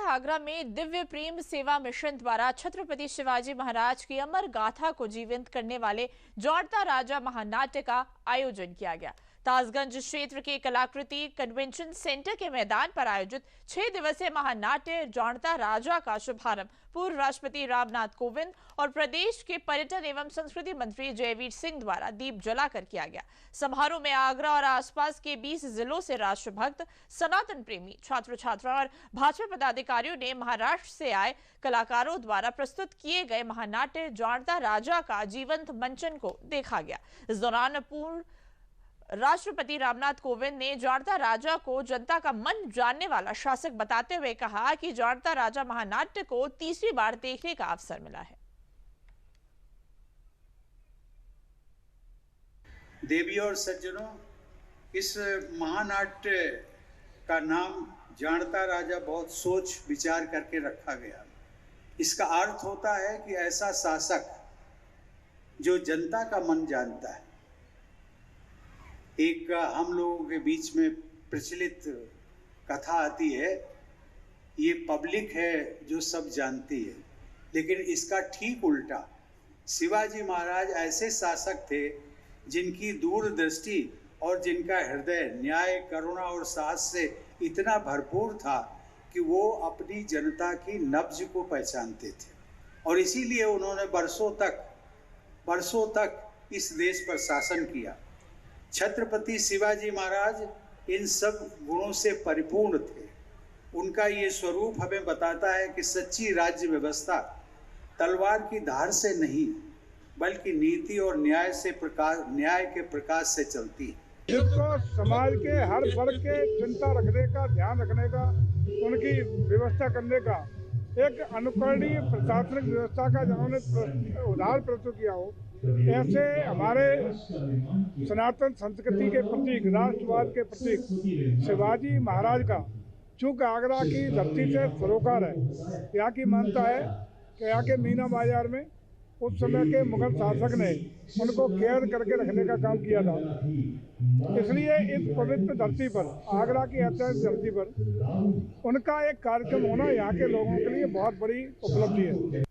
आगरा में दिव्य प्रेम सेवा मिशन द्वारा छत्रपति शिवाजी महाराज की अमर गाथा को जीवंत करने वाले जोड़ता राजा महानाट्य का आयोजन किया गया। ताजगंज क्षेत्र के कलाकृति कन्वेंशन सेंटर के मैदान पर आयोजित 6 दिवसीय महानाट्य जोड़ता राजा का शुभारंभ पूर्व राष्ट्रपति रामनाथ कोविंद और प्रदेश के पर्यटन एवं संस्कृति मंत्री जयवीर सिंह द्वारा दीप जलाकर किया गया। समारोह में आगरा और आसपास के 20 जिलों से राष्ट्रभक्त, सनातन प्रेमी, छात्र छात्रा और भाजपा पदाधिकारियों ने महाराष्ट्र से आए कलाकारों द्वारा प्रस्तुत किए गए महानाट्य जोड़ता राजा का जीवंत मंचन को देखा गया। इस दौरान पूर्व राष्ट्रपति रामनाथ कोविंद ने जोड़ता राजा को जनता का मन जानने वाला शासक बताते हुए कहा कि जोड़ता राजा महानाट्य को तीसरी बार देखने का अवसर मिला है। देवी और सज्जनों, इस महानाट्य का नाम जोड़ता राजा बहुत सोच विचार करके रखा गया। इसका अर्थ होता है कि ऐसा शासक जो जनता का मन जानता है। एक हम लोगों के बीच में प्रचलित कथा आती है, ये पब्लिक है जो सब जानती है, लेकिन इसका ठीक उल्टा। शिवाजी महाराज ऐसे शासक थे जिनकी दूरदृष्टि और जिनका हृदय न्याय, करुणा और साहस से इतना भरपूर था कि वो अपनी जनता की नब्ज को पहचानते थे और इसीलिए उन्होंने बरसों तक इस देश पर शासन किया। छत्रपति शिवाजी महाराज इन सब गुणों से परिपूर्ण थे। उनका ये स्वरूप हमें बताता है कि सच्ची राज्य व्यवस्था तलवार की धार से नहीं बल्कि नीति और न्याय के प्रकाश से चलती है। जिसको समाज के हर वर्ग के चिंता रखने का, ध्यान रखने का, उनकी व्यवस्था करने का एक अनुकरणीय प्रशासनिक व्यवस्था का जिन्होंने उदाहरण प्रस्तुत किया हो, ऐसे हमारे सनातन संस्कृति के प्रतीक, राष्ट्रवाद के प्रतीक शिवाजी महाराज का, चूँकि आगरा की धरती से सरोकार है, यहाँ की मान्यता है कि यहाँ के मीना बाजार में उस समय के मुगल शासक ने उनको कैद करके रखने का काम किया था। इसलिए इस पवित्र धरती पर, आगरा की ऐतिहासिक धरती पर उनका एक कार्यक्रम होना यहाँ के लोगों के लिए बहुत बड़ी उपलब्धि है।